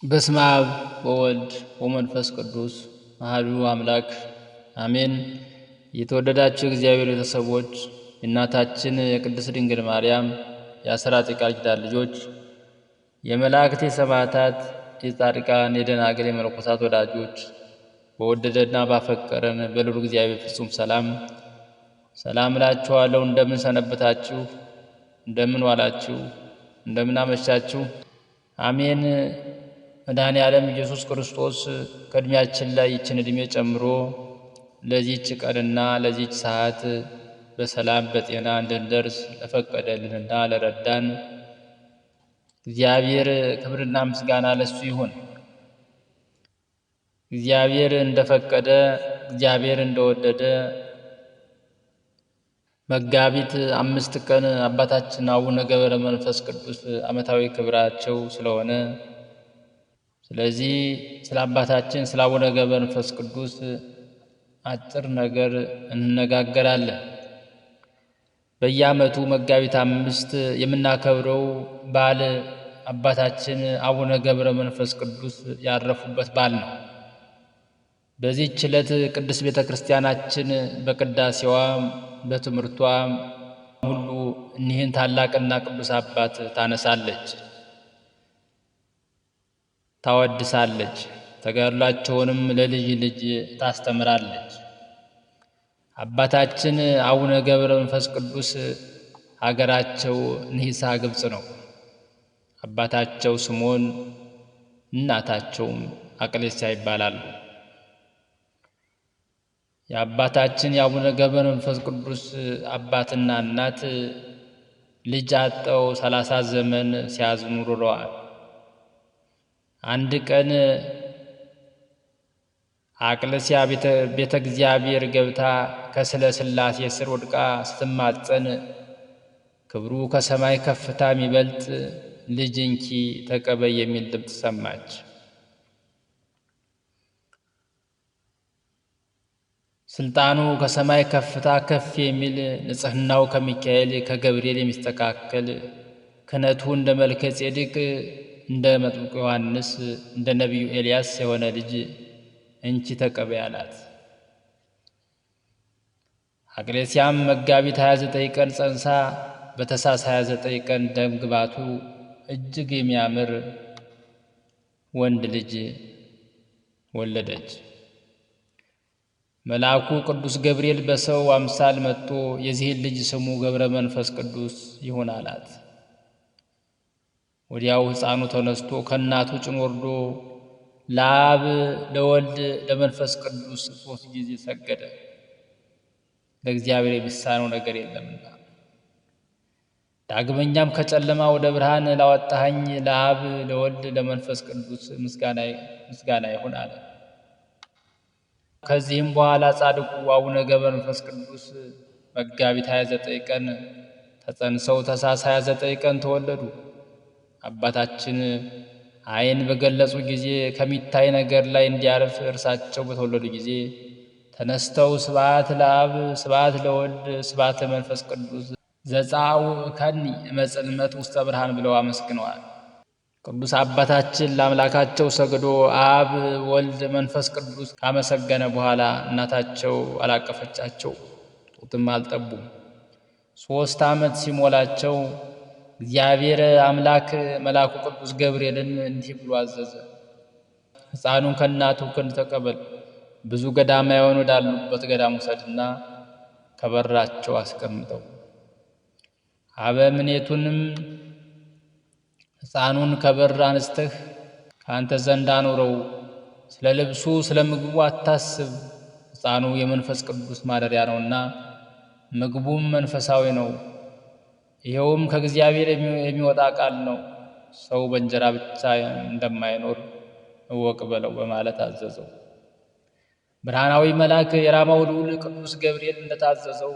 በስመ አብ ወወልድ ወመንፈስ ቅዱስ አሐዱ አምላክ አሜን። የተወደዳችሁ እግዚአብሔር ቤተሰቦች የእናታችን የቅድስት ድንግል ማርያም የአስራት የቃል ኪዳን ልጆች የመላእክት የሰማዕታት የጻድቃን የደናግል የመነኮሳት ወዳጆች በወደደና ባፈቀረን በልዑል እግዚአብሔር ፍጹም ሰላም እላችኋለሁ። እንደምን ሰነበታችሁ? እንደምን ዋላችሁ? እንደምን አመሻችሁ? አሜን። መድኃኔ ዓለም ኢየሱስ ክርስቶስ ከዕድሜያችን ላይ ይችን ዕድሜ ጨምሮ ለዚህች ቀንና ለዚህች ሰዓት በሰላም በጤና እንድንደርስ ለፈቀደልንና ለረዳን እግዚአብሔር ክብርና ምስጋና ለሱ ይሁን። እግዚአብሔር እንደፈቀደ እግዚአብሔር እንደወደደ መጋቢት 5 ቀን አባታችን አቡነ ገብረ መንፈስ ቅዱስ ዓመታዊ ክብራቸው ስለሆነ ስለዚህ ስለ አባታችን ስለ አቡነ ገብረ መንፈስ ቅዱስ አጭር ነገር እንነጋገራለን። በየዓመቱ መጋቢት 5 የምናከብረው በዓል አባታችን አቡነ ገብረ መንፈስ ቅዱስ ያረፉበት በዓል ነው። በዚህች ዕለት ቅድስት ቤተ ክርስቲያናችን በቅዳሴዋ በትምህርቷ ሁሉ እኒህን ታላቅና ቅዱስ አባት ታነሳለች፣ ታወድሳለች፣ ተጋድሏቸውንም ለልጅ ልጅ ታስተምራለች። አባታችን አቡነ ገብረ መንፈስ ቅዱስ ሀገራቸው ንሂሳ ግብጽ ነው። አባታቸው ስምዖን እናታቸውም አቅሌስያ ይባላሉ። የአባታችን የአቡነ ገብረ መንፈስ ቅዱስ አባትና እናት ልጅ አጠው 30 ዘመን ሲያዝኑ ኑረዋል። አንድ ቀን አቅሌስያ ቤተ እግዚአብሔር ገብታ ከስለ ሥላሴ ስር ወድቃ ስትማጸን ክብሩ ከሰማይ ከፍታ የሚበልጥ ልጅ እንኪ ተቀበይ የሚል ድምፅ ሰማች። ስልጣኑ ከሰማይ ከፍታ ከፍ የሚል ንጽሕናው ከሚካኤል ከገብርኤል የሚስተካከል ክህነቱ እንደ መልከ ጼዴቅ እንደ መጥምቁ ዮሐንስ እንደ ነቢዩ ኤልያስ የሆነ ልጅ እንቺ ተቀበይ አላት። አቅሌስያም መጋቢት 29 ቀን ጸንሳ በታኅሳስ 29 ቀን ደም ግባቱ እጅግ የሚያምር ወንድ ልጅ ወለደች። መልአኩ ቅዱስ ገብርኤል በሰው አምሳል መጥቶ የዚህን ልጅ ስሙ ገብረ መንፈስ ቅዱስ ይሁን አላት። ወዲያው ሕፃኑ ተነስቶ ከእናቱ ጭን ወርዶ ለአብ ለወልድ ለመንፈስ ቅዱስ 3 ጊዜ ሰገደ። ለእግዚአብሔር የሚሳነው ነገር የለምና። ዳግመኛም ከጨለማ ወደ ብርሃን ላወጣኸኝ ለአብ ለወልድ ለመንፈስ ቅዱስ ምስጋና ይሁን አለ። ከዚህም በኋላ ጻድቁ አቡነ ገብረ መንፈስ ቅዱስ መጋቢት 29 ቀን ተጸንሰው ታኅሳስ 29 ቀን ተወለዱ። አባታችን ዓይን በገለጹ ጊዜ ከሚታይ ነገር ላይ እንዲያርፍ እርሳቸው በተወለዱ ጊዜ ተነስተው ስብሐት ለአብ ስብሐት ለወልድ ስብሐት ለመንፈስ ቅዱስ ዘጻውከኒ እመጽልመት ውስተ ብርሃን ብለው አመስግነዋል። ቅዱስ አባታችን ለአምላካቸው ሰግዶ አብ ወልድ መንፈስ ቅዱስ ካመሰገነ በኋላ እናታቸው አላቀፈቻቸው፣ ጡትም አልጠቡም። 3 ዓመት ሲሞላቸው እግዚአብሔር አምላክ መልአኩ ቅዱስ ገብርኤልን እንዲህ ብሎ አዘዘ። ሕፃኑን ከእናቱ ክንድ ተቀበል፣ ብዙ ገዳማውያን ወዳሉበት ገዳም ውሰድና ከበራቸው አስቀምጠው። አበምኔቱንም ሕፃኑን ከበር አንስተህ ከአንተ ዘንድ አኑረው፣ ስለ ልብሱ ስለ ምግቡ አታስብ፣ ሕፃኑ የመንፈስ ቅዱስ ማደሪያ ነውና ምግቡም መንፈሳዊ ነው። ይኸውም ከእግዚአብሔር የሚወጣ ቃል ነው። ሰው በእንጀራ ብቻ እንደማይኖር እወቅ በለው በማለት አዘዘው። ብርሃናዊ መልአክ የራማው ልዑል ቅዱስ ገብርኤል እንደታዘዘው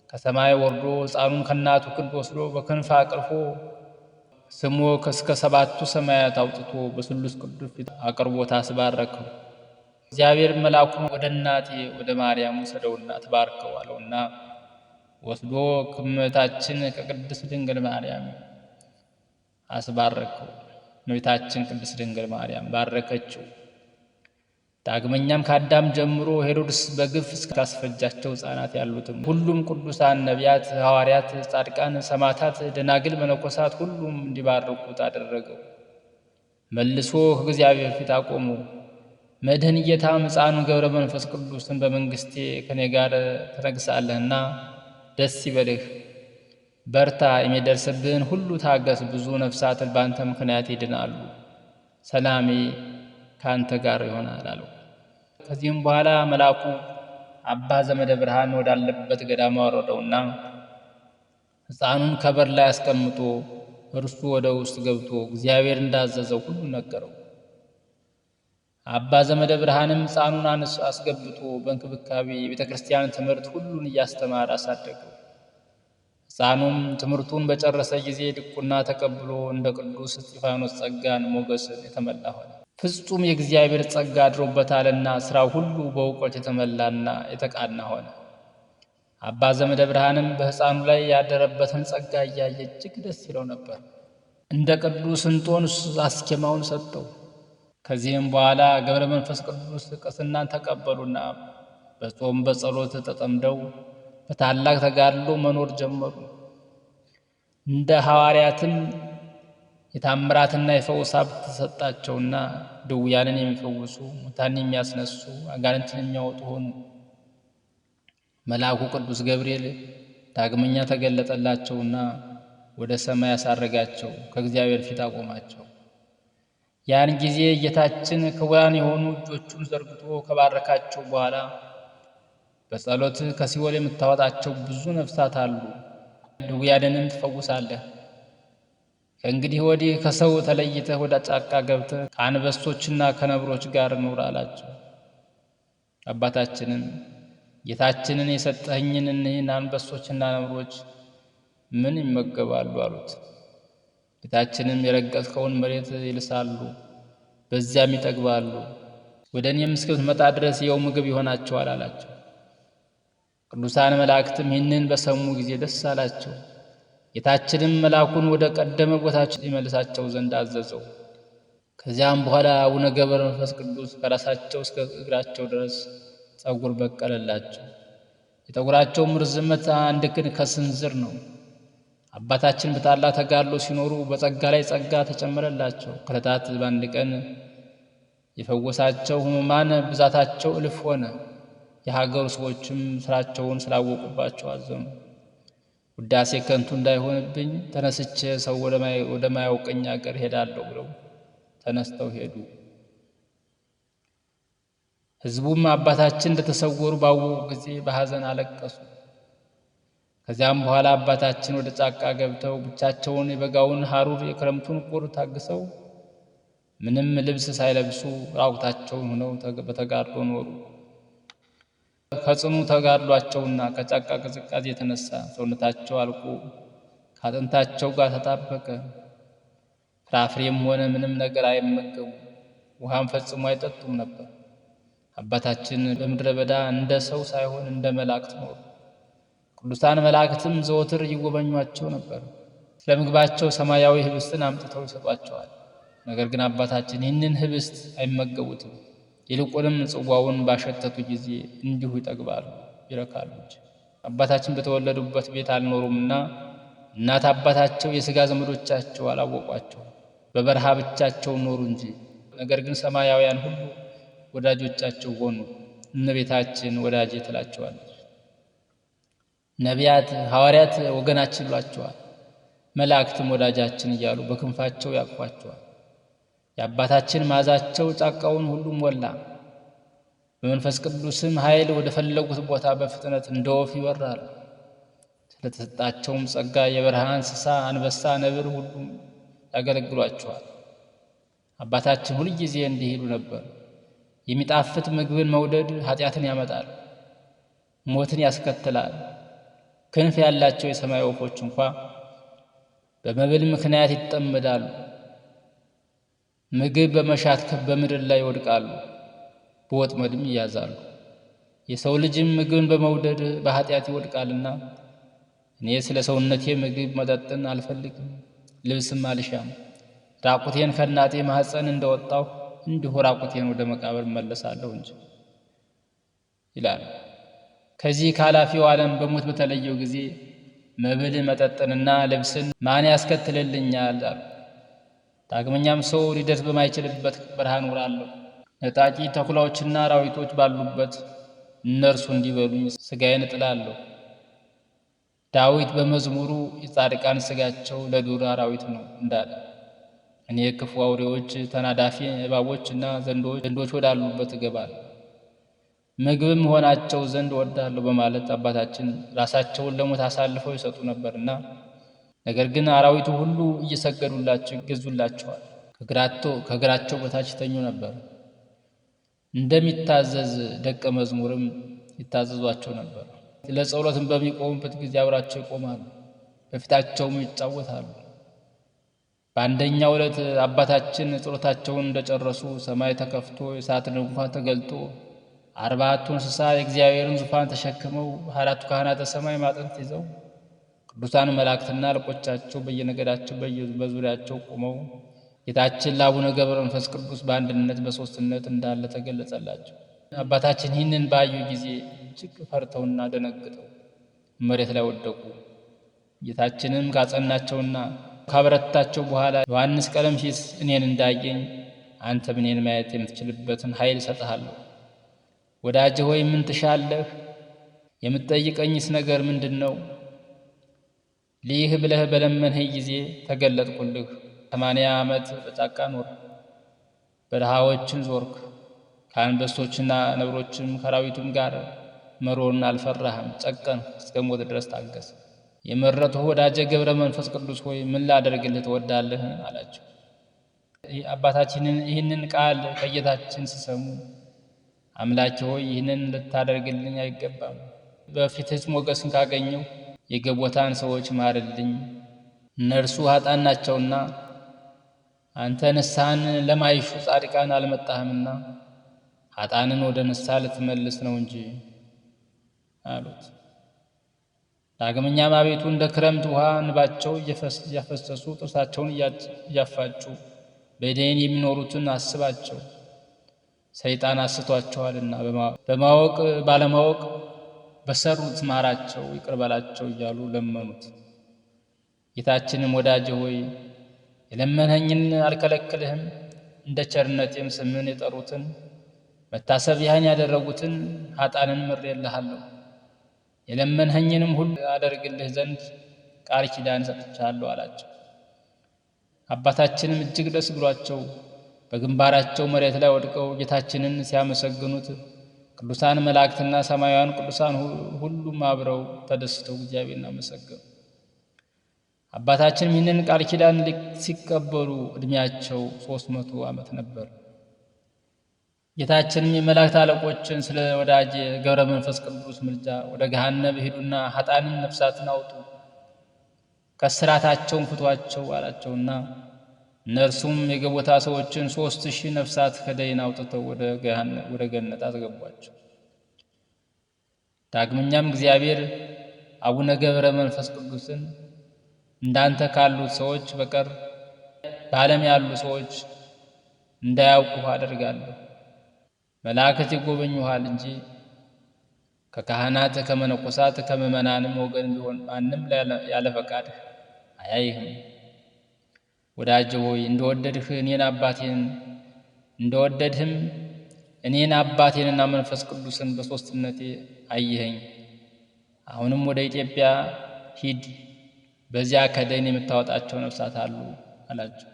ከሰማይ ወርዶ ሕፃኑን ከእናቱ ክንድ ወስዶ በክንፍ አቅርፎ ስሞ እስከ 7ቱ ሰማያት አውጥቶ በስሉስ ቅዱስ ፊት አቅርቦት አስባረከው። እግዚአብሔር መልአኩን ወደ እናቴ ወደ ማርያም ወሰደውና ትባርከው አለውና ወስዶ ከእመቤታችን ከቅድስት ድንግል ማርያም አስባረከው። እመቤታችን ቅድስት ድንግል ማርያም ባረከችው። ዳግመኛም ከአዳም ጀምሮ ሄሮድስ በግፍ እስካስፈጃቸው ሕፃናት ያሉትም ሁሉም ቅዱሳን ነቢያት፣ ሐዋርያት፣ ጻድቃን፣ ሰማዕታት፣ ደናግል፣ መነኮሳት ሁሉም እንዲባርኩት አደረገው። መልሶ ከእግዚአብሔር ፊት አቆሙ። መድህን ጌታም ሕፃኑን ገብረ መንፈስ ቅዱስን በመንግሥቴ ከኔ ጋር ትነግሣለህና ደስ ይበልህ፣ በርታ፣ የሚደርስብህን ሁሉ ታገስ፣ ብዙ ነፍሳትን በአንተ ምክንያት ይድናሉ፣ ሰላሜ ከአንተ ጋር ይሆናል አለው። ከዚህም በኋላ መልአኩ አባ ዘመደ ብርሃን ወዳለበት ገዳም አወረደውና ሕፃኑን ከበር ላይ አስቀምጦ እርሱ ወደ ውስጥ ገብቶ እግዚአብሔር እንዳዘዘው ሁሉ ነገረው። አባ ዘመደ ብርሃንም ሕፃኑን አስገብቶ በእንክብካቤ የቤተ ክርስቲያን ትምህርት ሁሉን እያስተማረ አሳደገው። ሕፃኑም ትምህርቱን በጨረሰ ጊዜ ድቁና ተቀብሎ እንደ ቅዱስ እስጢፋኖስ ጸጋን ሞገስን የተመላ ሆነ። ፍጹም የእግዚአብሔር ጸጋ አድሮበታልና ሥራው ሁሉ በእውቀት የተመላና የተቃና ሆነ። አባ ዘመደ ብርሃንም በሕፃኑ ላይ ያደረበትን ጸጋ እያየ እጅግ ደስ ይለው ነበር። እንደ ቅዱስ እንጦንስ አስኬማውን ሰጠው። ከዚህም በኋላ ገብረ መንፈስ ቅዱስ ቅስናን ተቀበሉና በጾም በጸሎት ተጠምደው በታላቅ ተጋድሎ መኖር ጀመሩ። እንደ ሐዋርያትም የታምራትና የፈውስ ሀብት ተሰጣቸውና ድውያንን የሚፈውሱ፣ ሙታንን የሚያስነሱ፣ አጋንንትን የሚያወጡ ሆኑ። መልአኩ ቅዱስ ገብርኤል ዳግመኛ ተገለጠላቸውና ወደ ሰማይ ያሳረጋቸው፣ ከእግዚአብሔር ፊት አቆማቸው። ያን ጊዜ ጌታችን ክቡራን የሆኑ እጆቹን ዘርግቶ ከባረካቸው በኋላ በጸሎት ከሲኦል የምታወጣቸው ብዙ ነፍሳት አሉ፣ ድውያንንም ትፈውሳለህ። ከእንግዲህ ወዲህ ከሰው ተለይተህ ወደ ጫካ ገብተህ ከአንበሶችና ከነብሮች ጋር ኑር አላቸው። አባታችንም ጌታችንን የሰጠኸኝን እኒህን አንበሶችና ነብሮች ምን ይመገባሉ አሉት። ጌታችንም የረገጥከውን መሬት ይልሳሉ፣ በዚያም ይጠግባሉ፣ ወደ እኔም እስክትመጣ ድረስ ይኸው ምግብ ይሆናቸዋል አላቸው። ቅዱሳን መላእክትም ይህንን በሰሙ ጊዜ ደስ አላቸው። ጌታችንም መልአኩን ወደ ቀደመ ቦታቸው ይመልሳቸው ዘንድ አዘዘው። ከዚያም በኋላ አቡነ ገብረ መንፈስ ቅዱስ ከራሳቸው እስከ እግራቸው ድረስ ጸጉር በቀለላቸው። የጠጉራቸውም ርዝመት አንድ ክንድ ከስንዝር ነው። አባታችን በታላቅ ተጋድሎ ሲኖሩ በጸጋ ላይ ጸጋ ተጨመረላቸው። ከዕለታት በአንድ ቀን የፈወሳቸው ሕሙማን ብዛታቸው እልፍ ሆነ። የሀገሩ ሰዎችም ስራቸውን ስላወቁባቸው አዘኑ። ውዳሴ ከንቱ እንዳይሆንብኝ ተነስቼ ሰው ወደማያውቀኝ አገር ሄዳለሁ ብለው ተነስተው ሄዱ። ሕዝቡም አባታችን እንደተሰወሩ ባወቁ ጊዜ በሐዘን አለቀሱ። ከዚያም በኋላ አባታችን ወደ ጫካ ገብተው ብቻቸውን የበጋውን ሐሩር የክረምቱን ቁር ታግሰው ምንም ልብስ ሳይለብሱ ራቁታቸውን ሆነው በተጋድሎ ኖሩ። ከጽኑ ተጋድሏቸውና ከጫካ ቅዝቃዜ የተነሳ ሰውነታቸው አልቆ ከአጥንታቸው ጋር ተጣበቀ። ፍራፍሬም ሆነ ምንም ነገር አይመገቡ፣ ውሃም ፈጽሞ አይጠጡም ነበር። አባታችን በምድረ በዳ እንደ ሰው ሳይሆን እንደ መላእክት ኖሩ። ቅዱሳን መላእክትም ዘወትር ይጎበኟቸው ነበር። ስለ ምግባቸው ሰማያዊ ህብስትን አምጥተው ይሰጧቸዋል። ነገር ግን አባታችን ይህንን ህብስት አይመገቡትም። ይልቁንም ጽዋውን ባሸተቱ ጊዜ እንዲሁ ይጠግባሉ፣ ይረካሉ እንጂ። አባታችን በተወለዱበት ቤት አልኖሩምና እናት አባታቸው የሥጋ ዘመዶቻቸው አላወቋቸው፣ በበረሃ ብቻቸውን ኖሩ እንጂ። ነገር ግን ሰማያውያን ሁሉ ወዳጆቻቸው ሆኑ። እመቤታችን ወዳጄ ትላቸዋለች። ነቢያት፣ ሐዋርያት ወገናችን ይሏቸዋል። መላእክትም ወዳጃችን እያሉ በክንፋቸው ያቅፏቸዋል። የአባታችን መዓዛቸው ጫካውን ሁሉ ሞላ። በመንፈስ ቅዱስም ኃይል ወደ ፈለጉት ቦታ በፍጥነት እንደ ወፍ ይበራሉ። ስለተሰጣቸውም ጸጋ የበረሃ እንስሳ፣ አንበሳ፣ ነብር ሁሉም ያገለግሏቸዋል። አባታችን ሁልጊዜ እንዲህ ይሉ ነበር። የሚጣፍጥ ምግብን መውደድ ኃጢአትን ያመጣል፣ ሞትን ያስከትላል። ክንፍ ያላቸው የሰማይ ወፎች እንኳ በመብል ምክንያት ይጠመዳሉ። ምግብ በመሻት በምድር ላይ ይወድቃሉ፣ በወጥመድም ይያዛሉ። የሰው ልጅም ምግብን በመውደድ በኃጢአት ይወድቃልና እኔ ስለ ሰውነቴ ምግብ መጠጥን አልፈልግም፣ ልብስም አልሻም፣ ራቁቴን ከእናቴ ማኅፀን እንደወጣሁ እንዲሁ ራቁቴን ወደ መቃብር እመለሳለሁ እንጂ ይላል። ከዚህ ከኃላፊው ዓለም በሞት በተለየው ጊዜ መብል መጠጥንና ልብስን ማን ያስከትልልኛል አሉ። ዳግመኛም ሰው ሊደርስ በማይችልበት በረሃ እኖራለሁ። ነጣቂ ተኩላዎችና አራዊቶች ባሉበት እነርሱ እንዲበሉኝ ሥጋዬን እጥላለሁ። ዳዊት በመዝሙሩ የጻድቃን ሥጋቸው ለዱር አራዊት ነው እንዳለ እኔ ክፉ አውሬዎች፣ ተናዳፊ እባቦችና ዘንዶች ወዳሉበት እገባለሁ፣ ምግብም ሆናቸው ዘንድ እወዳለሁ በማለት አባታችን ራሳቸውን ለሞት አሳልፈው ይሰጡ ነበርና፣ ነገር ግን አራዊቱ ሁሉ እየሰገዱላቸው ይገዙላቸዋል፣ ከእግራቸው በታች ይተኙ ነበር። እንደሚታዘዝ ደቀ መዝሙርም ይታዘዟቸው ነበር። ለጸሎትም በሚቆሙበት ጊዜ አብራቸው ይቆማሉ፣ በፊታቸውም ይጫወታሉ። በአንደኛው ዕለት አባታችን ጸሎታቸውን እንደጨረሱ ሰማይ ተከፍቶ የእሳት ድንኳን ተገልጦ 40ቱ እንስሳ የእግዚአብሔርን ዙፋን ተሸክመው 24ቱ ካህናተ ሰማይ ማጠንት ይዘው ቅዱሳን መላእክትና አለቆቻቸው በየነገዳቸው በዙሪያቸው ቆመው ጌታችን ለአቡነ ገብረ መንፈስ ቅዱስ በአንድነት በሦስትነት እንዳለ ተገለጸላቸው። አባታችን ይህንን ባዩ ጊዜ እጅግ ፈርተውና ደነግጠው መሬት ላይ ወደቁ። ጌታችንም ካጸናቸውና ካበረታቸው በኋላ ዮሐንስ ቀለምሲስ እኔን እንዳየኝ አንተም እኔን ማየት የምትችልበትን ኃይል እሰጥሃለሁ። ወዳጄ ሆይ ምን ትሻለህ? የምትጠይቀኝስ ነገር ምንድን ነው? ልይህ ብለህ በለመንኸኝ ጊዜ ተገለጥኩልህ። 80 ዓመት በጫካ ኖርክ፣ በረሃዎችን ዞርክ፣ ከአንበሶችና ነብሮችም ከአራዊቱም ጋር መሮርን አልፈራህም፣ ጨከንህ፣ እስከ ሞት ድረስ ታገስ። የመረጥሁ ወዳጄ ገብረ መንፈስ ቅዱስ ሆይ ምን ላደርግልህ ትወዳለህ? አላቸው። አባታችንን ይህንን ቃል ከጌታችን ሲሰሙ አምላኬ ሆይ ይህንን ልታደርግልኝ አይገባም፣ በፊትህ ሞገስን ካገኘሁ የገቦታን ሰዎች ማርልኝ፣ እነርሱ ኃጥአን ናቸውና አንተ ንስሐን ለማይሹ ጻድቃን አልመጣህምና ኃጥአንን ወደ ንስሐ ልትመልስ ነው እንጂ አሉት። ዳግመኛም አቤቱ እንደ ክረምት ውሃ እንባቸው እያፈሰሱ ጥርሳቸውን እያፋጩ በደይን የሚኖሩትን አስባቸው፣ ሰይጣን አስቷቸዋልና በማወቅ ባለማወቅ በሰሩት ማራቸው፣ ይቅር በላቸው እያሉ ለመኑት። ጌታችንም ወዳጄ ሆይ የለመንኸኝን አልከለክልህም፣ እንደ ቸርነቴም ስምን የጠሩትን መታሰቢያህን ያደረጉትን ኃጥአንን ምሬልሃለሁ፣ የለመንኸኝንም ሁሉ አደርግልህ ዘንድ ቃል ኪዳን ሰጥቻለሁ አላቸው። አባታችንም እጅግ ደስ ብሏቸው በግንባራቸው መሬት ላይ ወድቀው ጌታችንን ሲያመሰግኑት ቅዱሳን መላእክትና ሰማያውያን ቅዱሳን ሁሉም አብረው ተደስተው እግዚአብሔርን አመሰገኑ። አባታችንም ይህንን ቃል ኪዳን ሲቀበሉ ዕድሜያቸው 300 ዓመት ነበር። ጌታችንም የመላእክት አለቆችን ስለ ወዳጄ ገብረ መንፈስ ቅዱስ ምልጃ ወደ ገሃነም ሂዱና ኃጥአንን ነፍሳትን አውጡ፣ ከእስራታቸውም ፍቷቸው አላቸውና እነርሱም የገቦታ ሰዎችን 3000 ነፍሳት ከደይን አውጥተው ወደ ገነት አስገቧቸው። ዳግመኛም እግዚአብሔር አቡነ ገብረ መንፈስ ቅዱስን እንዳንተ ካሉት ሰዎች በቀር በዓለም ያሉ ሰዎች እንዳያውቁህ አደርጋለሁ። መላእክት ይጎበኙሃል እንጂ ከካህናት ከመነኮሳት ከምዕመናንም ወገን ቢሆን ማንም ያለ ፈቃድህ አያይህም። ወዳጄ ሆይ እንደወደድህም እኔን አባቴንና መንፈስ ቅዱስን በሦስትነቴ አየኸኝ። አሁንም ወደ ኢትዮጵያ ሂድ፣ በዚያ ከደይን የምታወጣቸው ነፍሳት አሉ አላቸው።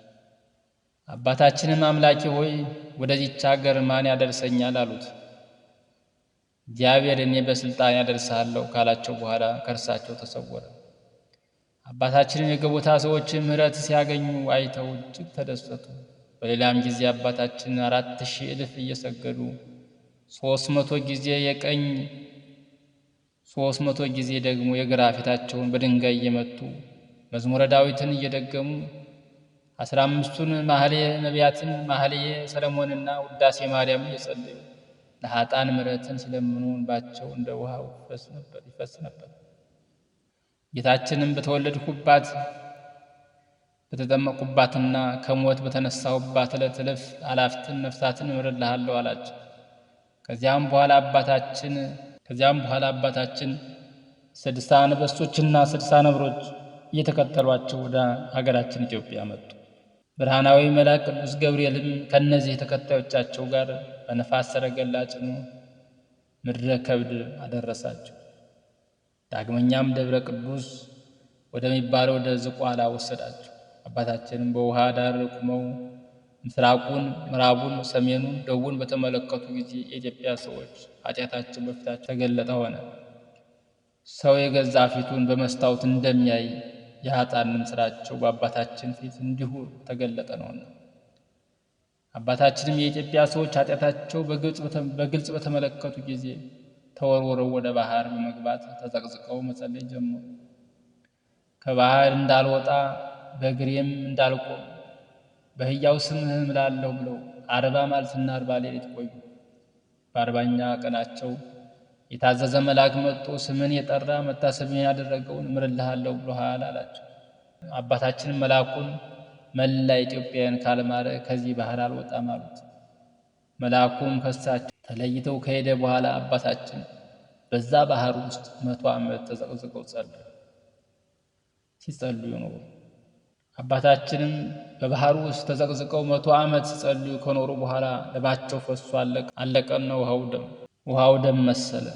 አባታችንም አምላኬ ሆይ ወደዚች አገር ማን ያደርሰኛል አሉት። እግዚአብሔር እኔ በሥልጣን ያደርሳለሁ ካላቸው በኋላ ከእርሳቸው ተሰወረ። አባታችንን የገቦታ ሰዎች ምሕረት ሲያገኙ አይተው እጅግ ተደሰቱ። በሌላም ጊዜ አባታችን 4000 እልፍ እየሰገዱ 300 ጊዜ የቀኝ 300 ጊዜ ደግሞ የግራ ፊታቸውን በድንጋይ እየመቱ መዝሙረ ዳዊትን እየደገሙ 15ቱን ማህሌየ ነቢያትን ማህሌየ ሰለሞንና ውዳሴ ማርያም እየጸለዩ ለኃጥአን ምሕረትን ሲለምኑ እንባቸው እንደ ውሃ ይፈስ ነበር። ጌታችንም በተወለድኩባት በተጠመቁባትና ከሞት በተነሳሁባት ዕለት እልፍ አላፍትን ነፍሳትን እምርልሃለሁ አላቸው። ከዚያም በኋላ አባታችን 60 አንበሶችና 60 ነብሮች እየተከተሏቸው ወደ ሀገራችን ኢትዮጵያ መጡ። ብርሃናዊ መልአክ ቅዱስ ገብርኤልም ከነዚህ ተከታዮቻቸው ጋር በነፋስ ሰረገላ ጭኖ ምድረ ከብድ አደረሳቸው። ዳግመኛም ደብረ ቅዱስ ወደሚባለው ወደ ዝቋላ ወሰዳቸው። አባታችንም በውሃ ዳር ቆመው ምስራቁን፣ ምዕራቡን፣ ሰሜኑን፣ ደቡቡን በተመለከቱ ጊዜ የኢትዮጵያ ሰዎች ኃጢአታቸው በፊታቸው ተገለጠ ሆነ። ሰው የገዛ ፊቱን በመስታወት እንደሚያይ የኃጥአንም ሥራቸው በአባታችን ፊት እንዲሁ ተገለጠ ነውና። አባታችንም የኢትዮጵያ ሰዎች ኃጢአታቸው በግልጽ በተመለከቱ ጊዜ ተወርውረው ወደ ባህር በመግባት ተዘቅዝቀው መጸለይ ጀመሩ። ከባህር እንዳልወጣ በእግሬም እንዳልቆም በሕያው ስምህ እምላለሁ ብለው 40 መዓልትና 40 ሌሊት ቆዩ። በ40ኛ ቀናቸው የታዘዘ መልአክ መጥቶ ስምን የጠራ መታሰቢያን ያደረገውን እምርልሃለሁ ብሎሃል አላቸው። አባታችንም መልአኩን መላ ኢትዮጵያን ካልማረ ከዚህ ባህር አልወጣም አሉት። መልአኩም ከሳቸው ተለይተው ከሄደ በኋላ አባታችን በዛ ባህር ውስጥ 100 ዓመት ተዘቅዝቀው ሲጸልዩ ኖሩ። አባታችንም በባህሩ ውስጥ ተዘቅዝቀው 100 ዓመት ሲጸልዩ ከኖሩ በኋላ ልባቸው ፈሶ አለቀና ውሃው ደም መሰለ።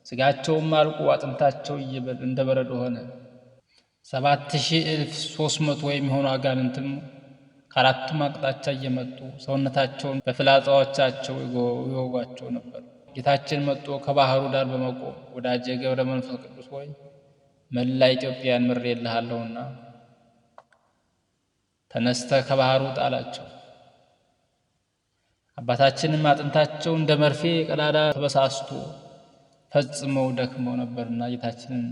ስጋቸውም አልቆ አጥንታቸው እንደ በረዶ ሆነ። 7300 የሚሆኑ አጋንንትም ከአራቱም አቅጣጫ እየመጡ ሰውነታቸውን በፍላጻዎቻቸው ይወጓቸው ነበር። ጌታችን መጥቶ ከባህሩ ዳር በመቆም ወዳጄ ገብረ መንፈስ ቅዱስ ሆይ መላ ኢትዮጵያን ምሬልሃለሁና ተነስተህ ከባህሩ ጣላቸው። አባታችንም አጥንታቸው እንደ መርፌ ቀዳዳ ተበሳስቶ ፈጽመው ደክመው ነበርና ጌታችንን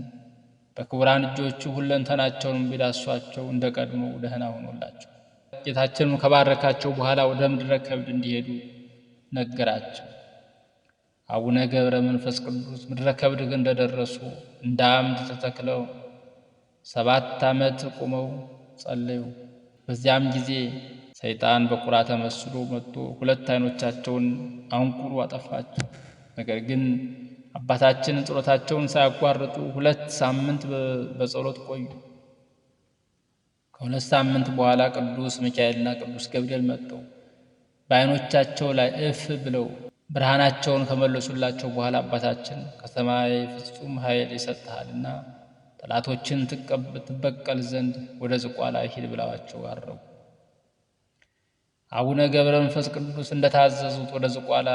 በክቡራን እጆቹ ሁለንተናቸውን ቢዳሷቸው እንደ ቀድሞው ደህና ሆኖላቸው ጌታችንም ከባረካቸው በኋላ ወደ ምድረ ከብድ እንዲሄዱ ነገራቸው። አቡነ ገብረ መንፈስ ቅዱስ ምድረ ከብድ እንደደረሱ እንደ አምድ ተተክለው 7 ዓመት ቆመው ጸለዩ። በዚያም ጊዜ ሰይጣን በቁራ ተመስሎ መጥቶ 2 ዓይኖቻቸውን አንቁሮ አጠፋቸው። ነገር ግን አባታችን ጸሎታቸውን ሳያቋርጡ 2 ሳምንት በጸሎት ቆዩ። ከ2 ሳምንት በኋላ ቅዱስ ሚካኤልና ቅዱስ ገብርኤል መጥተው በዓይኖቻቸው ላይ እፍ ብለው ብርሃናቸውን ከመለሱላቸው በኋላ አባታችን ከሰማይ ፍጹም ኃይል ይሰጥሃልና ጠላቶችን ትበቀል ዘንድ ወደ ዝቋላ ሂድ ብለዋቸው አረጉ። አቡነ ገብረ መንፈስ ቅዱስ እንደታዘዙት ወደ ዝቋላ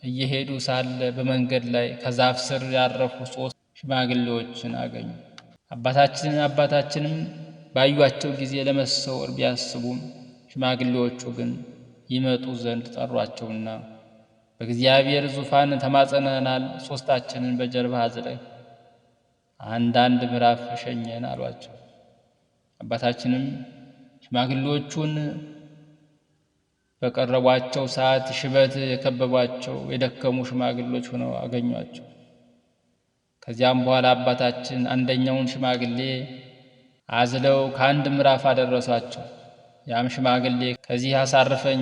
እየሄዱ ሳለ በመንገድ ላይ ከዛፍ ስር ያረፉ 3 ሽማግሌዎችን አገኙ። አባታችንም ባዩአቸው ጊዜ ለመሰወር ቢያስቡም ሽማግሌዎቹ ግን ይመጡ ዘንድ ጠሯቸውና በእግዚአብሔር ዙፋን ተማጸነናል፣ 3ታችንን በጀርባ አዝለህ አንዳንድ ምዕራፍ ሸኘን አሏቸው። አባታችንም ሽማግሌዎቹን በቀረቧቸው ሰዓት ሽበት የከበቧቸው የደከሙ ሽማግሌዎች ሆነው አገኟቸው። ከዚያም በኋላ አባታችን አንደኛውን ሽማግሌ አዝለው ከአንድ ምዕራፍ አደረሷቸው። ያም ሽማግሌ ከዚህ አሳርፈኝ፣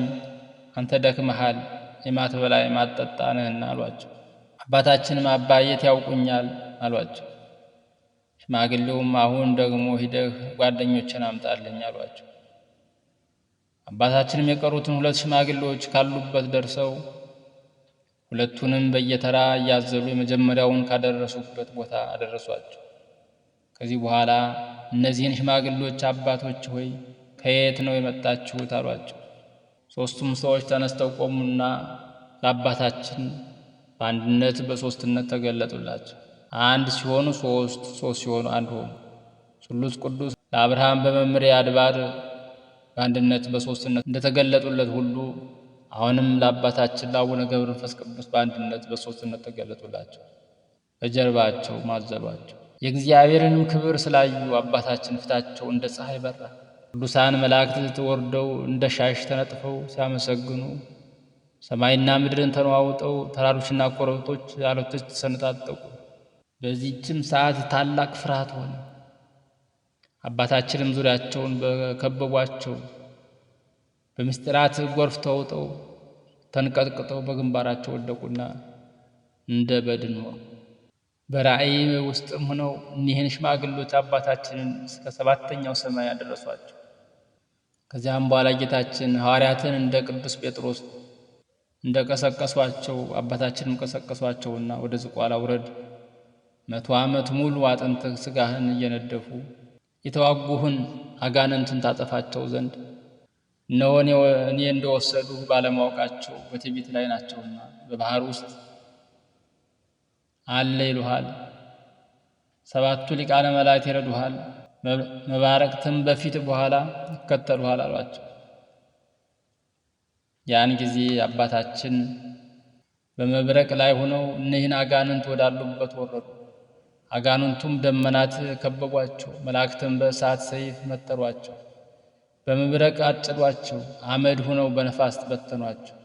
አንተ ደክመሃል፣ የማትበላ የማትጠጣ ነህና አሏቸው። አባታችንም አባየት ያውቁኛል አሏቸው። ሽማግሌውም አሁን ደግሞ ሂደህ ጓደኞችን አምጣልኝ አሏቸው። አባታችንም የቀሩትን 2 ሽማግሌዎች ካሉበት ደርሰው 2ቱንም በየተራ እያዘሉ የመጀመሪያውን ካደረሱበት ቦታ አደረሷቸው። ከዚህ በኋላ እነዚህን ሽማግሌዎች አባቶች ሆይ ከየት ነው የመጣችሁት አሏቸው። 3ቱም ሰዎች ተነስተው ቆሙና ለአባታችን በአንድነት በሦስትነት ተገለጡላቸው። 1 ሲሆኑ 3፣ 3 ሲሆኑ 1 ሆኑ። ስሉስ ቅዱስ ለአብርሃም በመምሬ አድባር በአንድነት በሦስትነት እንደተገለጡለት ሁሉ አሁንም ለአባታችን ለአቡነ ገብረ መንፈስ ቅዱስ በአንድነት በሦስትነት ተገለጡላቸው። በጀርባቸው ማዘሏቸው። የእግዚአብሔርንም ክብር ስላዩ አባታችን ፊታቸው እንደ ፀሐይ በራ። ቅዱሳን መላእክት ወርደው እንደ ሻሽ ተነጥፈው ሲያመሰግኑ ሰማይና ምድርን ተነዋውጠው ተራሮችና ኮረብቶች ዓለቶች ተሰነጣጠቁ። በዚህችም ሰዓት ታላቅ ፍርሃት ሆነ። አባታችንም ዙሪያቸውን በከበቧቸው በምስጢራት ጎርፍ ተውጠው ተንቀጥቅጠው በግንባራቸው ወደቁና እንደ በድን ሆኑ። በራእይ ውስጥም ሆነው እኒህን ሽማግሎች አባታችንን እስከ 7ኛው ሰማይ ያደረሷቸው። ከዚያም በኋላ ጌታችን ሐዋርያትን እንደ ቅዱስ ጴጥሮስ እንደ ቀሰቀሷቸው አባታችንም ቀሰቀሷቸውና ወደ ዝቋላ ውረድ 100 ዓመት ሙሉ አጥንት ሥጋህን እየነደፉ የተዋጉህን አጋንንትን ታጠፋቸው ዘንድ እነሆ እኔ እንደወሰዱህ ባለማወቃቸው በትዕቢት ላይ ናቸውና በባህር ውስጥ አለ ይሉሃል። 7ቱ ሊቃነ መላእክት ይረዱሃል፣ መባረቅትም በፊት በኋላ ይከተሉሃል አሏቸው። ያን ጊዜ አባታችን በመብረቅ ላይ ሆነው እነዚህን አጋንንት ወዳሉበት ወረዱ። አጋንንቱም ደመናት ከበቧቸው፣ መላእክትም በእሳት ሰይፍ መተሯቸው፣ በመብረቅ አጭዷቸው፣ አመድ ሆነው በነፋስ በተኗቸው።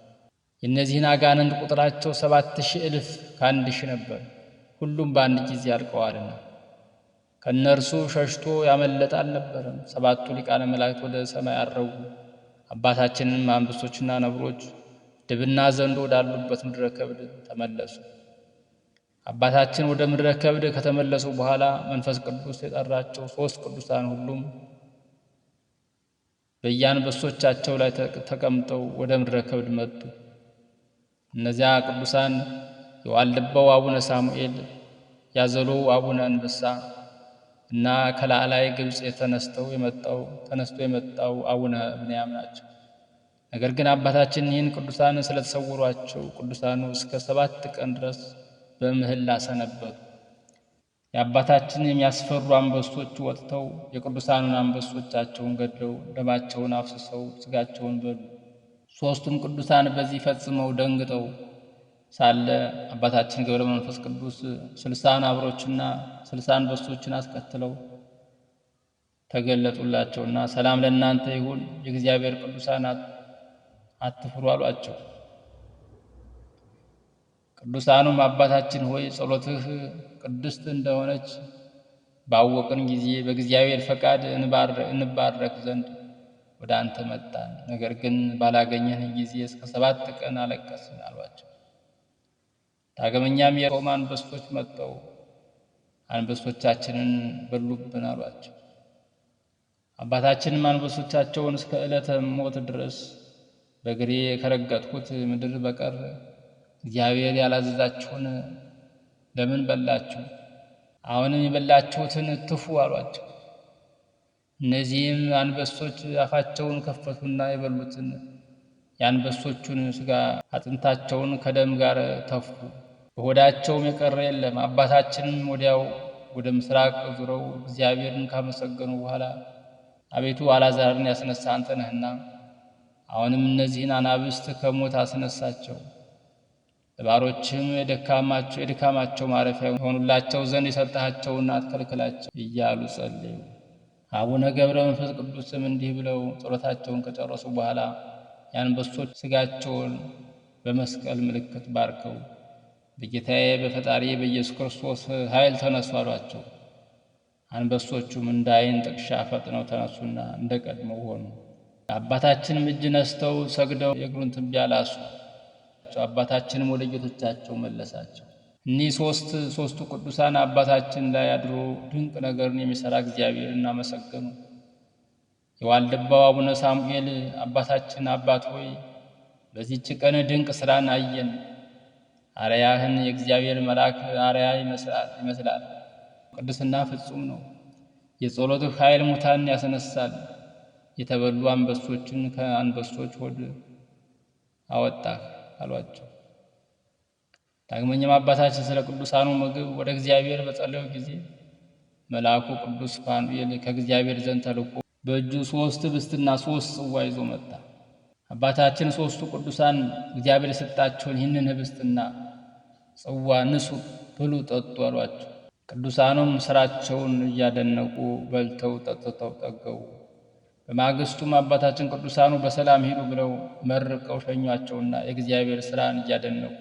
የእነዚህን አጋንንት ቁጥራቸው 7,000 እልፍ ከ1,000 ነበር። ሁሉም በአንድ ጊዜ አልቀዋልና ከእነርሱ ሸሽቶ ያመለጠ አልነበረም። 7ቱ ሊቃነ መላእክት ወደ ሰማይ አረጉ። አባታችንም አንበሶችና ነብሮች ድብና ዘንዶ ወዳሉበት ምድረ ከብድ ተመለሱ። አባታችን ወደ ምድረ ከብድ ከተመለሱ በኋላ መንፈስ ቅዱስ የጠራቸው 3 ቅዱሳን ሁሉም በየአንበሶቻቸው ላይ ተቀምጠው ወደ ምድረ ከብድ መጡ። እነዚያ ቅዱሳን የዋልድባው አቡነ ሳሙኤል፣ ያዘሎው አቡነ አንበሳ እና ከላዕላይ ግብፅ ተነስቶ የመጣው አቡነ ብንያም ናቸው። ነገር ግን አባታችን ይህን ቅዱሳን ስለተሰወሯቸው ቅዱሳኑ እስከ 7 ቀን ድረስ በምህላ ሰነበቱ። የአባታችን የሚያስፈሩ አንበሶች ወጥተው የቅዱሳኑን አንበሶቻቸውን ገድለው ደማቸውን አፍስሰው ሥጋቸውን በሉ። 3ቱም ቅዱሳን በዚህ ፈጽመው ደንግጠው ሳለ አባታችን ገብረ መንፈስ ቅዱስ 60 ነብሮችና 60 አንበሶችን አስከትለው ተገለጡላቸውና ሰላም ለእናንተ ይሁን፣ የእግዚአብሔር ቅዱሳን አትፍሩ አሏቸው። ቅዱሳኑም አባታችን ሆይ ጸሎትህ ቅድስት እንደሆነች ባወቅን ጊዜ በእግዚአብሔር ፈቃድ እንባረክ ዘንድ ወደ አንተ መጣን። ነገር ግን ባላገኘን ጊዜ እስከ 7 ቀን አለቀስን አሏቸው። ዳግመኛም የሮማ አንበሶች መጥተው አንበሶቻችንን በሉብን አሏቸው። አባታችንም አንበሶቻቸውን እስከ ዕለተ ሞት ድረስ በእግሬ ከረገጥኩት ምድር በቀር እግዚአብሔር ያላዘዛችሁን ለምን በላችሁ? አሁንም የበላችሁትን ትፉ አሏቸው። እነዚህም አንበሶች አፋቸውን ከፈቱና የበሉትን የአንበሶቹን ሥጋ አጥንታቸውን ከደም ጋር ተፉ። በሆዳቸውም የቀረ የለም። አባታችንም ወዲያው ወደ ምስራቅ ዙረው እግዚአብሔርን ካመሰገኑ በኋላ አቤቱ አልዓዛርን ያስነሳ አንተ ነህና አሁንም እነዚህን አናብስት ከሞት አስነሳቸው፣ ለባሮችም የድካማቸው ማረፊያ የሆኑላቸው ዘንድ የሰጠሃቸውን አትከልክላቸው እያሉ ጸለዩ። አቡነ ገብረ መንፈስ ቅዱስም እንዲህ ብለው ጸሎታቸውን ከጨረሱ በኋላ የአንበሶች ሥጋቸውን በመስቀል ምልክት ባርከው በጌታዬ በፈጣሪ በኢየሱስ ክርስቶስ ኃይል ተነሱ አሏቸው። አንበሶቹም እንደ ዓይን ጥቅሻ ፈጥነው ተነሱና እንደ ቀድሞው ሆኑ። አባታችንም እጅ ነስተው ሰግደው የእግሩን ትቢያ ላሱ። አባታችንም ወደ ጌቶቻቸው መለሳቸው። እኒህ ሦስቱ ቅዱሳን አባታችን ላይ አድሮ ድንቅ ነገርን የሚሠራ እግዚአብሔር እናመሰገኑ። የዋልድባው አቡነ ሳሙኤል አባታችን አባት ሆይ በዚህች ቀን ድንቅ ሥራን አየን። አርያህን የእግዚአብሔር መልአክ አርያ ይመስላል። ቅድስና ፍጹም ነው። የጸሎትህ ኃይል ሙታንን ያስነሳል። የተበሉ አንበሶችን ከአንበሶች ሆድ አወጣህ አሏቸው። ዳግመኛም አባታችን ስለ ቅዱሳኑ ምግብ ወደ እግዚአብሔር በጸለዩ ጊዜ መልአኩ ቅዱስ ፋኑኤል ከእግዚአብሔር ዘንድ ተልኮ በእጁ 3 ኅብስትና 3 ጽዋ ይዞ መጣ። አባታችን 3ቱ ቅዱሳን እግዚአብሔር የሰጣቸውን ይህንን ኅብስትና ጽዋ ንሱ፣ ብሉ፣ ጠጡ አሏቸው። ቅዱሳኑም ሥራቸውን እያደነቁ በልተው ጠጥተው ጠገቡ። በማግስቱም አባታችን ቅዱሳኑ በሰላም ሂዱ ብለው መርቀው ሸኟቸውና የእግዚአብሔር ሥራን እያደነቁ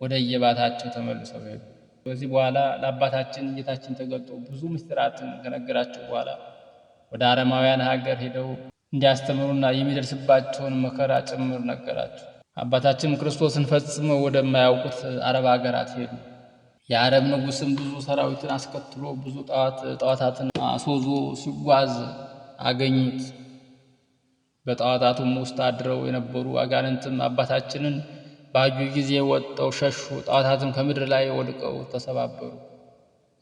ወደ የባታቸው ተመልሰው ሄዱ። ከዚህ በኋላ ለአባታችን ጌታችን ተገልጦ ብዙ ምስጢራትን ከነገራቸው በኋላ ወደ አረማውያን ሀገር ሄደው እንዲያስተምሩና የሚደርስባቸውን መከራ ጭምር ነገራቸው። አባታችን ክርስቶስን ፈጽመው ወደማያውቁት አረብ ሀገራት ሄዱ። የአረብ ንጉሥም ብዙ ሰራዊትን አስከትሎ ብዙ ጣዖታትን አስወዞ ሲጓዝ አገኙት። በጣዖታቱም ውስጥ አድረው የነበሩ አጋንንትም አባታችንን ባዩ ጊዜ ወጥተው ሸሹ። ጣዖታትም ከምድር ላይ ወድቀው ተሰባበሩ።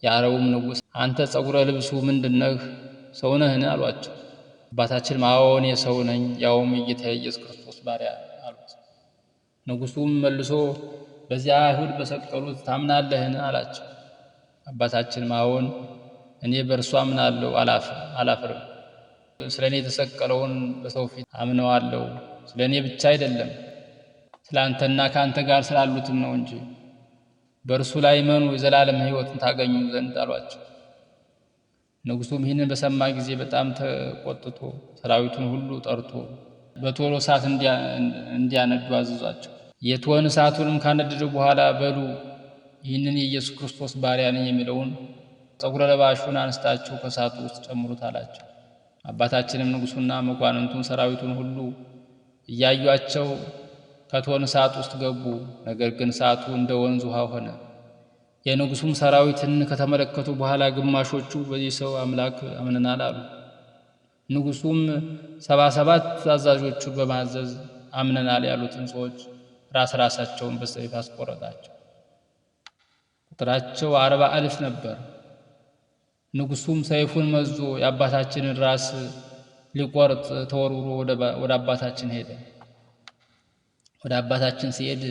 የአረቡም ንጉሥ አንተ ጸጉረ ልብሱ ምንድነህ? ሰው ነህን? አሏቸው። አባታችን አዎን የሰው ነኝ፣ ያውም የጌታ ኢየሱስ ክርስቶስ ባሪያ አሉት። ንጉሡም መልሶ በዚያ አይሁድ በሰቀሉት ታምናለህን? አላቸው። አባታችን አዎን እኔ በእርሱ አምናለሁ፣ አላፍርም። ስለ እኔ የተሰቀለውን በሰው ፊት አምነዋለሁ። ስለ እኔ ብቻ አይደለም ስለ አንተና ከአንተ ጋር ስላሉትም ነው እንጂ። በእርሱ ላይ እመኑ የዘላለም ሕይወትን ታገኙ ዘንድ አሏቸው። ንጉሡም ይህንን በሰማ ጊዜ በጣም ተቆጥቶ ሰራዊቱን ሁሉ ጠርቶ በቶሎ እሳት እንዲያነዱ አዘዟቸው። የእቶን እሳቱንም ካነደዱ በኋላ በሉ ይህንን የኢየሱስ ክርስቶስ ባሪያ ነኝ የሚለውን ጸጉረ ለባሹን አንስታችሁ ከእሳቱ ውስጥ ጨምሩት አላቸው። አባታችንም ንጉሡና መኳንንቱን ሰራዊቱን ሁሉ እያዩአቸው ከእቶን እሳት ውስጥ ገቡ። ነገር ግን እሳቱ እንደ ወንዝ ውሃ ሆነ። የንጉሡም ሰራዊትን ከተመለከቱ በኋላ ግማሾቹ በዚህ ሰው አምላክ አምነናል አሉ። ንጉሡም 77 አዛዦቹን በማዘዝ አምነናል ያሉትን ሰዎች ራሳቸውን በሰይፍ አስቆረጣቸው። ቁጥራቸው 40,000 ነበር። ንጉሡም ሰይፉን መዞ የአባታችንን ራስ ሊቆርጥ ተወርውሮ ወደ አባታችን ሄደ። ወደ አባታችን ሲሄድ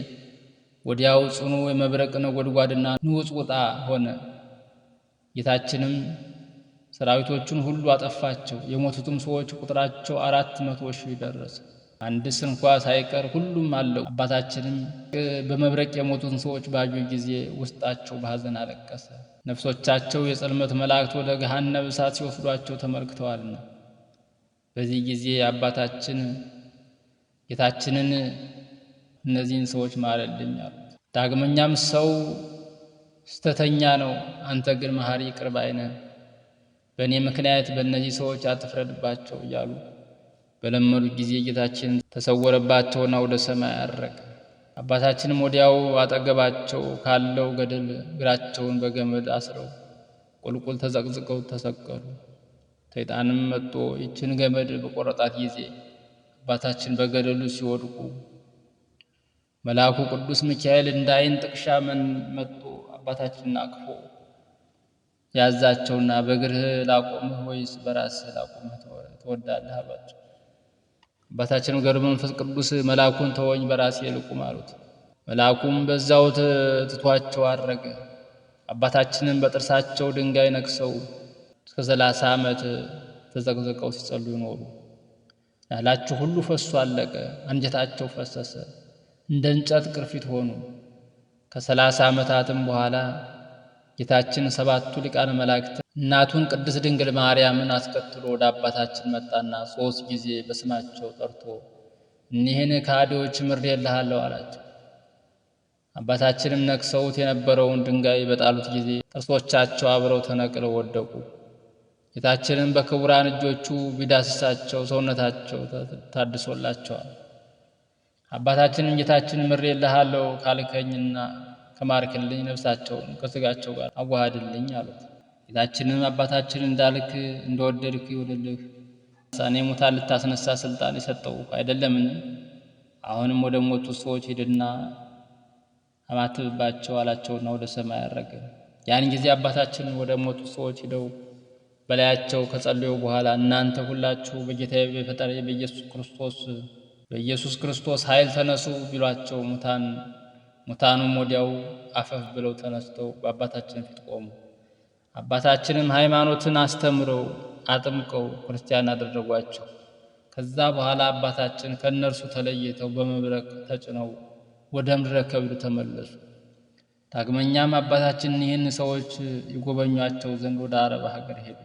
ወዲያው ጽኑ የመብረቅ ነጎድጓድና ንውጽውጽታ ሆነ። ጌታችንም ሰራዊቶቹን ሁሉ አጠፋቸው። የሞቱትም ሰዎች ቁጥራቸው 400,000 ደረሰ። አንድስ እንኳ ሳይቀር ሁሉም አለቁ። አባታችንም በመብረቅ የሞቱትን ሰዎች ባዩ ጊዜ ውስጣቸው በሐዘን አለቀሰ። ነፍሶቻቸው የጽልመት መላእክት ወደ ገሃነመ እሳት ሲወስዷቸው ተመልክተዋልና። በዚህ ጊዜ አባታችን ጌታችንን እነዚህን ሰዎች ማረልኝ አሉት። ዳግመኛም ሰው ስተተኛ ነው፣ አንተ ግን መሐሪ ይቅር ባይ ነህ። በእኔ ምክንያት በእነዚህ ሰዎች አትፍረድባቸው እያሉ በለመዱ ጊዜ ጌታችን ተሰወረባቸውና ወደ ሰማይ አረገ። አባታችንም ወዲያው አጠገባቸው ካለው ገደል እግራቸውን በገመድ አስረው ቁልቁል ተዘቅዝቀው ተሰቀሉ። ሰይጣንም መጥቶ ይችን ገመድ በቆረጣት ጊዜ አባታችን በገደሉ ሲወድቁ መልአኩ ቅዱስ ሚካኤል እንደ ዓይን ጥቅሻ መጥቶ አባታችንን አቅፎ ያዛቸውና በእግርህ ላቆምህ ወይስ በራስህ ላቆምህ ትወዳለህ አሏቸው። አባታችን ገብረ መንፈስ ቅዱስ መልአኩን ተወኝ በራሴ ልቁም አሉት። መልአኩም በዛው ትቷቸው አረገ። አባታችንን በጥርሳቸው ድንጋይ ነክሰው እስከ 30 ዓመት ተዘቅዝቀው ሲጸልዩ ኖሩ። ያላቸው ሁሉ ፈሶ አለቀ። አንጀታቸው ፈሰሰ፣ እንደ እንጨት ቅርፊት ሆኑ። ከ30 ዓመታትም በኋላ ጌታችን 7ቱ ሊቃነ መላእክት እናቱን ቅድስት ድንግል ማርያምን አስከትሎ ወደ አባታችን መጣና 3 ጊዜ በስማቸው ጠርቶ እኒህን ከሃዲዎች ምሬልሃለሁ አላቸው። አባታችንም ነክሰውት የነበረውን ድንጋይ በጣሉት ጊዜ ጥርሶቻቸው አብረው ተነቅለው ወደቁ። ጌታችንም በክቡራን እጆቹ ቢዳስሳቸው ሰውነታቸው ታድሶላቸዋል። አባታችንም ጌታችንን ምሬልሃለሁ ካልከኝና ከማርክልኝ ነፍሳቸውን ከሥጋቸው ጋር አዋሃድልኝ አሉት። ጌታችንም አባታችንን እንዳልክ እንደወደድክ ይሁንልህ፣ እኔ ሙታን ልታስነሳ ስልጣን የሰጠው አይደለምን? አሁንም ወደ ሞቱ ሰዎች ሂድና አማትብባቸው አላቸውና ወደ ሰማይ አረገ። ያን ጊዜ አባታችን ወደ ሞቱ ሰዎች ሂደው በላያቸው ከጸለዩ በኋላ እናንተ ሁላችሁ በጌታዬ በፈጣሪ በኢየሱስ ክርስቶስ ኃይል ተነሱ ቢሏቸው ሙታኑም ወዲያው አፈፍ ብለው ተነስተው በአባታችን ፊት ቆሙ። አባታችንም ሃይማኖትን አስተምረው አጥምቀው ክርስቲያን አደረጓቸው። ከዛ በኋላ አባታችን ከእነርሱ ተለይተው በመብረቅ ተጭነው ወደ ምድረ ከብድ ተመለሱ። ዳግመኛም አባታችን ይህን ሰዎች ይጎበኟቸው ዘንድ ወደ አረብ ሀገር ሄዱ።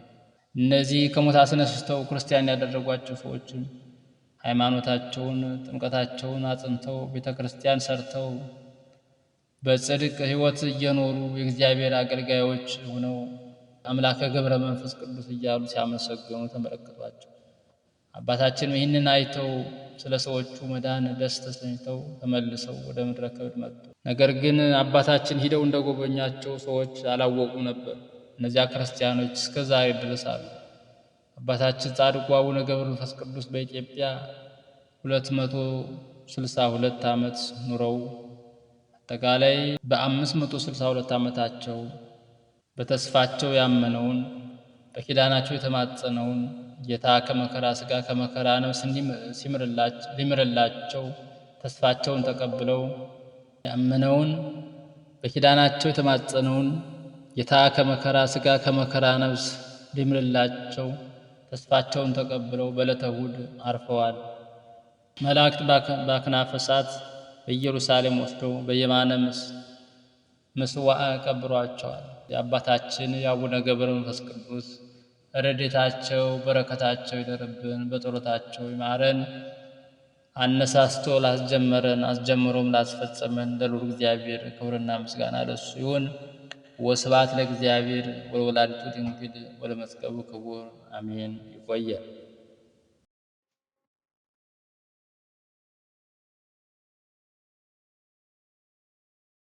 እነዚህ ከሞት አስነስተው ክርስቲያን ያደረጓቸው ሰዎችም ሃይማኖታቸውን ጥምቀታቸውን አጽንተው ቤተ ክርስቲያን ሰርተው በጽድቅ ሕይወት እየኖሩ የእግዚአብሔር አገልጋዮች ሆነው አምላከ ገብረ መንፈስ ቅዱስ እያሉ ሲያመሰግኑ ተመለከቷቸው። አባታችን ይህንን አይተው ስለ ሰዎቹ መዳን ደስ ተሰኝተው ተመልሰው ወደ ምድረ ከብድ መጡ። ነገር ግን አባታችን ሂደው እንደጎበኛቸው ሰዎች አላወቁም ነበር። እነዚያ ክርስቲያኖች እስከ ዛሬ ድረስ አሉ። አባታችን ጻድቁ አቡነ ገብረ መንፈስ ቅዱስ በኢትዮጵያ 262 ዓመት ኑረው አጠቃላይ በ562 ዓመታቸው በተስፋቸው ያመነውን በኪዳናቸው የተማጸነውን ጌታ ከመከራ ሥጋ ከመከራ ነፍስ ሊምርላቸው ተስፋቸውን ተቀብለው ያመነውን በኪዳናቸው የተማጸነውን ጌታ ከመከራ ሥጋ ከመከራ ነፍስ ሊምርላቸው ተስፋቸውን ተቀብለው በዕለተ እሑድ አርፈዋል። መላእክት በአክናፈ እሳት በኢየሩሳሌም ወስደው በየማነ ምስዋዕ ቀብሯቸዋል። የአባታችን የአቡነ ገብረ መንፈስ ቅዱስ ረድኤታቸው በረከታቸው ይደርብን፣ በጸሎታቸው ይማረን። አነሳስቶ ላስጀመረን አስጀምሮም ላስፈጸመን ለልዑል እግዚአብሔር ክብርና ምስጋና ለእሱ ይሁን። ወስብሐት ለእግዚአብሔር ወለወላዲቱ ድንግል ወለመስቀሉ ክቡር አሜን። ይቆያል።